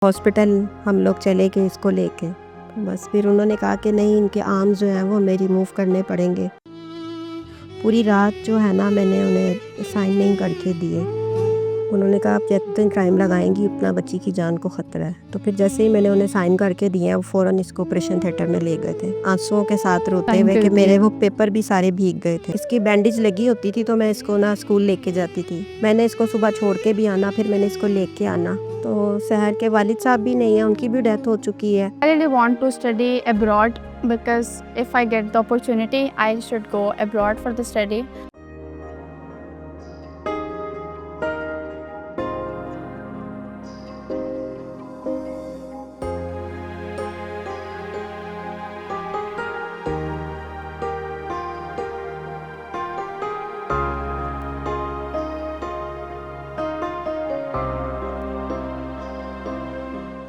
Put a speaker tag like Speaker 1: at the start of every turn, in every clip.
Speaker 1: Hospital हम लोग चले गए इसको लेके, बस फिर उन्होंने कहा कि नहीं, इनके आर्म्स जो हैं वो हमें रिमूव करने पड़ेंगे। पूरी रात जो है ना, मैंने उन्हें साइन नहीं करके दिए। उन्होंने कहा आप जितना टाइम लगाएंगी उतना बच्ची की जान को ख़तरा है। तो फिर जैसे ही मैंने उन्हें साइन करके दिए, वो फ़ौरन इसको ऑपरेशन थिएटर में ले गए थे, आंसुओं के साथ रोते
Speaker 2: साइन
Speaker 1: हुए
Speaker 2: कर
Speaker 1: कि मेरे
Speaker 2: दिया।
Speaker 1: वो पेपर भी सारे भीग गए थे। इसकी बैंडेज लगी होती थी तो मैं इसको ना स्कूल लेके जाती थी। मैंने इसको सुबह छोड़ के भी आना, फिर मैंने इसको लेके आना। तो सहर के वालिद साहब भी नहीं है, उनकी भी डेथ हो चुकी है।
Speaker 2: I really want to study abroad because if I get the opportunity, I should go abroad for the study.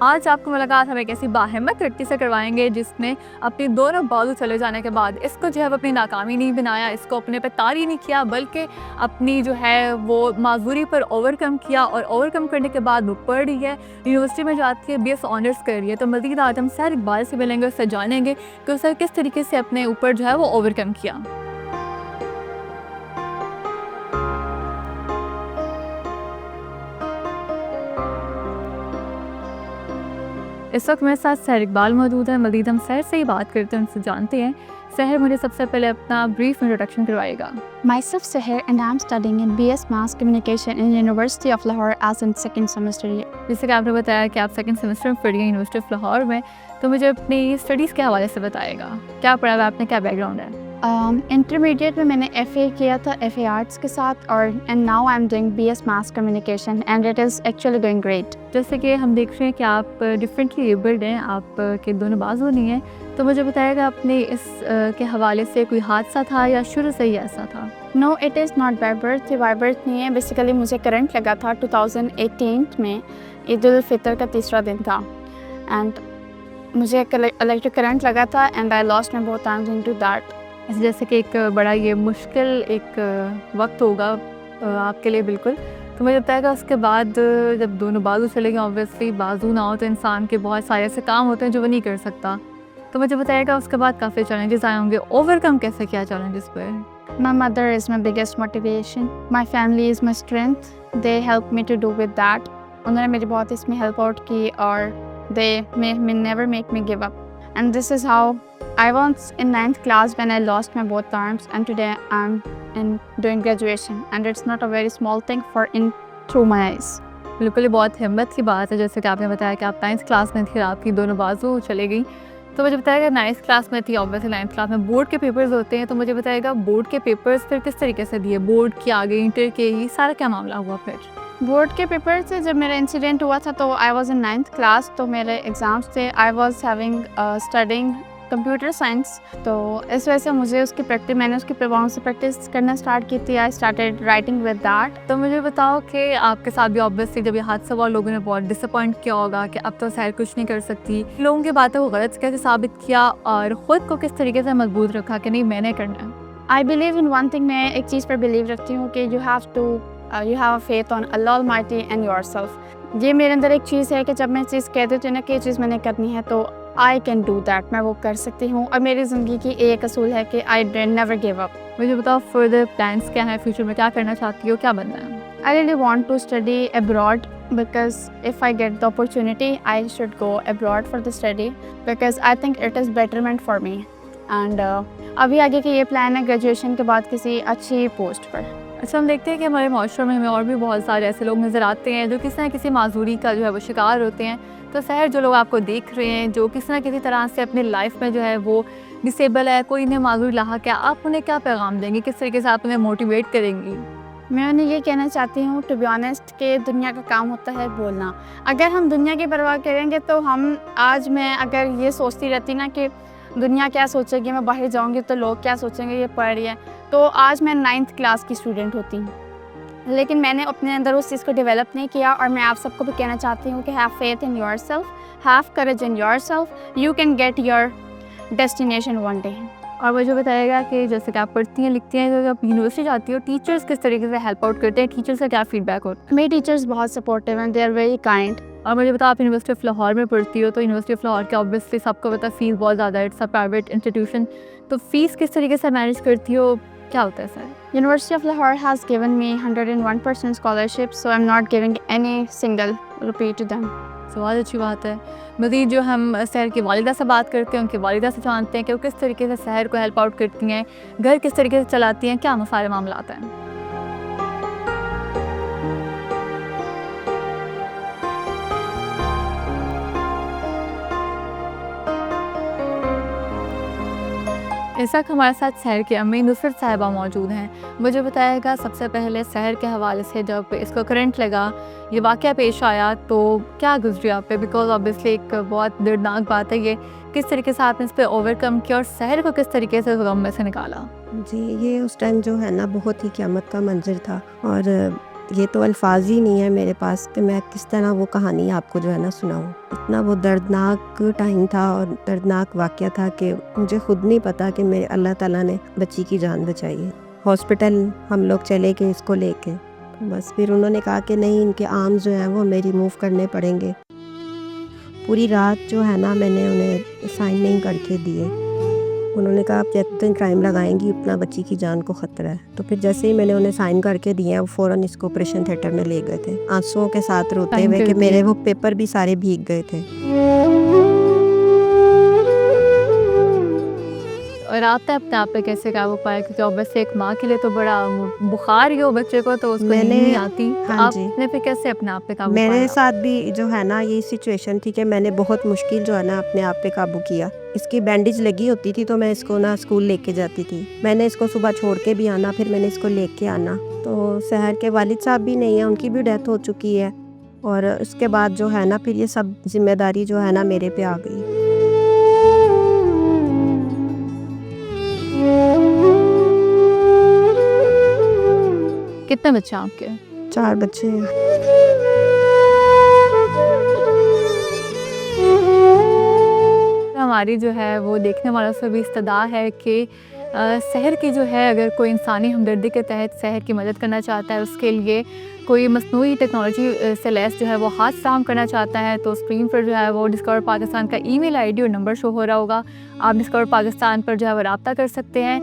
Speaker 2: आज आपको मुलाकात हम एक ऐसी बाहिम्मत लड़की से करवाएंगे जिसने अपनी दोनों बाजू चले जाने के बाद इसको जो है वो अपनी नाकामी नहीं बनाया, इसको अपने पे तारी नहीं किया, बल्कि अपनी जो है वो माजूरी पर ओवरकम किया और ओवरकम करने के बाद वो पढ़ रही है, यूनिवर्सिटी में जाती है, BS ऑनर्स कर रही है। तो मज़ीद आज हम सहर इकबाल से मिलेंगे, उससे जानेंगे कि उसने किस तरीके से अपने ऊपर जो है वो ओवरकम किया। इस वक्त मेरे साथ सहर इकबाल मौजूद है। मज़ीद हम सहर से ही बात करते हैं, उनसे जानते हैं। सहर मुझे सबसे पहले अपना ब्रीफ इंट्रोडक्शन करवाएगा।
Speaker 3: Myself Seher and I'm studying in BS Mass Communication in University of Lahore as in second semester.
Speaker 2: जैसे कि आपने बताया कि आप सेकंड सेमेस्टर में पढ़ी हैं यूनिवर्सिटी ऑफ लाहौर में, तो मुझे अपनी स्टडीज़ के हवाले से बताएगा, क्या पढ़ा हुआ है आपने, क्या बैकग्राउंड है?
Speaker 3: Intermediate में मैंने FA किया था, FA आर्ट्स के साथ, और and now I'm doing BS Mass Communication and it is actually going great.
Speaker 2: जैसे कि हम देख रहे हैं कि आप डिफरेंटली एबल्ड हैं, आप के दोनों बाजू नहीं हैं, तो मुझे बताएगा अपने इस के हवाले से कोई हादसा था या शुरू से ही ऐसा था?
Speaker 3: No, it is not by birth, by birth नहीं है। बेसिकली मुझे करंट लगा था 2018 में, ईद उल फितर का तीसरा दिन था, एंड मुझे इलेक्ट्रिक करंट लगा था and I lost my both arms into that.
Speaker 2: जैसे कि एक बड़ा ये मुश्किल एक वक्त होगा आपके लिए, बिल्कुल। तो मुझे बताएगा उसके बाद जब दोनों बाजू चले गए, ऑब्वियसली बाजू ना हो तो इंसान के बहुत सारे ऐसे काम होते हैं जो वो नहीं कर सकता, तो मुझे बताएगा उसके बाद काफ़ी चैलेंजेस आए होंगे, ओवरकम कैसे किया चैलेंजेस पर?
Speaker 3: My mother is my biggest motivation. My family is my strength. They help me to do with that. उन्होंने मेरी बहुत इसमें help out की और they never make me give up. And this is how I was in 9th class when I lost my both arms, and today I'm doing graduation, and it's not a very small thing for in through my eyes.
Speaker 2: बिल्कुल, ये बहुत हिम्मत की बात है। जैसे कि आपने बताया कि आप 9th क्लास में थी, आपकी दोनों बाजू चले गई, तो मुझे बताएगा 9th क्लास में थी, ऑब्वियसली 9th क्लास में बोर्ड के पेपर्स होते हैं, तो मुझे बताएगा बोर्ड के पेपर्स फिर किस तरीके से दिए, बोर्ड के आगे इंटर के, ये सारा क्या मामला हुआ फिर?
Speaker 3: बोर्ड के पेपर से जब मेरा इंसिडेंट हुआ था तो I was in 9th class, तो मेरे एग्ज़ाम्स थे, I was having studying computer science, तो इस वजह से मैंने उसकी प्रभाव से प्रैक्टिस करना स्टार्ट की थी। I started writing with that.
Speaker 2: तो मुझे बताओ कि आपके साथ भी ऑब्वियसली जब ये हादसा हुआ, लोगों ने बहुत डिसअपॉइंट किया होगा कि अब तो सहर कुछ नहीं कर सकती, लोगों की बातों को गलत कैसे साबित किया और ख़ुद को किस तरीके से मजबूत रखा कि नहीं मैंने करना है?
Speaker 3: I believe in one thing, मैं एक चीज़ पर बिलीव रखती हूँ कि you have a faith on Allah almighty and yourself. ये मेरे अंदर एक चीज़ है कि जब मैं चीज़ कह देती हूँ ना कि ये चीज़ मैंने करनी है, तो आई कैन डू दैट, मैं वो कर सकती हूँ। और मेरी ज़िंदगी की एक असूल है कि आई नेवर गिव अप।
Speaker 2: मुझे बताओ फर्दर प्लान्स क्या हैं, फ्यूचर में क्या करना चाहती हो, क्या बनना है?
Speaker 3: I really want to study abroad because if I get the opportunity, I should go abroad for the study because I think it is betterment for me. And अभी आगे के ये प्लान है ग्रेजुएशन के बाद किसी अच्छी पोस्ट पर।
Speaker 2: अच्छा, हम देखते हैं कि हमारे माशरे में हमें और भी बहुत सारे ऐसे लोग नज़र आते हैं जो किसी न किसी माजूरी का जो है वो शिकार होते हैं। तो सहर, जो लोग आपको देख रहे हैं जो किसी न किसी तरह से अपनी लाइफ में जो है वो डिसेबल है, कोई इन्हें माजूरी लाक है, आप उन्हें क्या पैगाम देंगे, किस तरीके से आप उन्हें मोटिवेट करेंगी?
Speaker 3: मैं उन्हें ये कहना चाहती हूँ टू बी ऑनेस्ट कि दुनिया का काम होता है बोलना। अगर हम दुनिया की परवाह करेंगे तो आज मैं अगर ये सोचती रहती ना कि दुनिया क्या सोचेगी, मैं बाहर जाऊँगी तो लोग क्या सोचेंगे, ये पढ़ रही है, तो आज मैं 9th क्लास की स्टूडेंट होती हूँ। लेकिन मैंने अपने अंदर उस चीज़ को डेवलप नहीं किया, और मैं आप सबको भी कहना चाहती हूँ कि have faith in yourself, have courage in yourself, you can get your destination one day.
Speaker 2: और मुझे बताएगा कि जैसे कि आप पढ़ती हैं लिखती हैं, तो जब यूनिवर्सिटी जाती हो टीचर्स किस तरीके से हेल्प आउट करते हैं, टीचर्स का क्या फीडबैक होता है?
Speaker 3: मेरे टीचर्स बहुत सपोर्टिव हैं, दे आर वेरी काइंड।
Speaker 2: और मुझे बताओ, आप यूनिवर्सिटी ऑफ लाहौर में पढ़ती हो, तो यूनिवर्सिटी ऑफ लाहौर की ऑब्वियसली सबको पता है फ़ीस बहुत ज़्यादा है, इट्स अ प्राइवेट इंस्टीट्यूशन। तो फ़ीस किस तरीके से मैनेज करती हो, क्या होता है sir?
Speaker 3: University of Lahore has given me 101% scholarship, so I'm not giving any single rupee to them.
Speaker 2: तो बहुत अच्छी बात है। मज़ीद जो हम सहर की वालिदा से बात करते हैं, उनकी वालिदा से जानते हैं कि वो किस तरीके से सहर को हेल्प आउट करती हैं, घर किस तरीके से चलाती हैं, क्या सारे मामलात हैं। इस वक्त हमारे साथ शहर की अम्मी नुसरत साहिबा मौजूद हैं। मुझे बताएगा सबसे पहले शहर के हवाले से, जब इसको करंट लगा, ये वाक़या पेश आया, तो क्या गुजरी आप पे? बिकॉज ऑब्वियसली एक बहुत दर्दनाक बात है ये। किस तरीके से आपने इस पर ओवरकम किया और शहर को किस तरीके से गम में से निकाला?
Speaker 1: जी, ये उस टाइम जो है ना बहुत ही क़यामत का मंज़र था, और ये तो अल्फाज ही नहीं है मेरे पास कि मैं किस तरह वो कहानी आपको जो है ना सुनाऊँ। इतना वो दर्दनाक टाइम था और दर्दनाक वाक़या था कि मुझे ख़ुद नहीं पता कि मेरे अल्लाह ताला ने बच्ची की जान बचाई है। हॉस्पिटल हम लोग चले गए इसको लेके, बस फिर उन्होंने कहा कि नहीं, इनके आर्म्स जो हैं वो हमें रिमूव करने पड़ेंगे। पूरी रात जो है ना मैंने उन्हें साइन नहीं करके दिए। उन्होंने कहा आप जितना टाइम लगाएंगी उतना बच्ची की जान को ख़तरा है। तो फिर जैसे ही मैंने उन्हें साइन करके दिए, वो फ़ौरन इसको ऑपरेशन थिएटर में ले गए थे, आंसुओं के साथ रोते हुए कि मेरे वो पेपर भी सारे भीग गए थे।
Speaker 2: और आपने अपने आप पे कैसे काबू पाया? क्योंकि ऑब्वियसली एक माँ के लिए तो बड़ा बुखार ही हो बच्चे को, तो उसको नींद नहीं आती।
Speaker 1: हाँ जी,
Speaker 2: आपने फिर कैसे अपने आप पे काबू
Speaker 1: मेरे
Speaker 2: पाया?
Speaker 1: साथ भी जो है ना ये सिचुएशन थी कि मैंने बहुत मुश्किल जो है ना अपने आप पे काबू किया। इसकी बैंडेज लगी होती थी तो मैं इसको ना स्कूल लेके जाती थी। मैंने इसको सुबह छोड़ के भी आना, फिर मैंने इसको लेके आना। तो शहर के वालिद साहब भी नहीं है, उनकी भी डेथ हो चुकी है, और उसके बाद जो है ना फिर ये सब जिम्मेदारी जो है ना मेरे पे आ गई।
Speaker 2: कितने बच्चे हैं आपके?
Speaker 1: 4 बच्चे हैं।
Speaker 2: हमारी जो है वो देखने वालों से भी इस्तदा है कि शहर की जो है, अगर कोई इंसानी हमदर्दी के तहत शहर की मदद करना चाहता है, उसके लिए कोई मसनूई टेक्नोलॉजी से लैस जो है वो हाथ फ्राहम करना चाहता है, तो स्क्रीन पर जो है वो डिस्कवर पाकिस्तान का ईमेल आईडी और नंबर शो हो रहा होगा। आप डिस्कवर पाकिस्तान पर जो है वो रब्ता कर सकते हैं।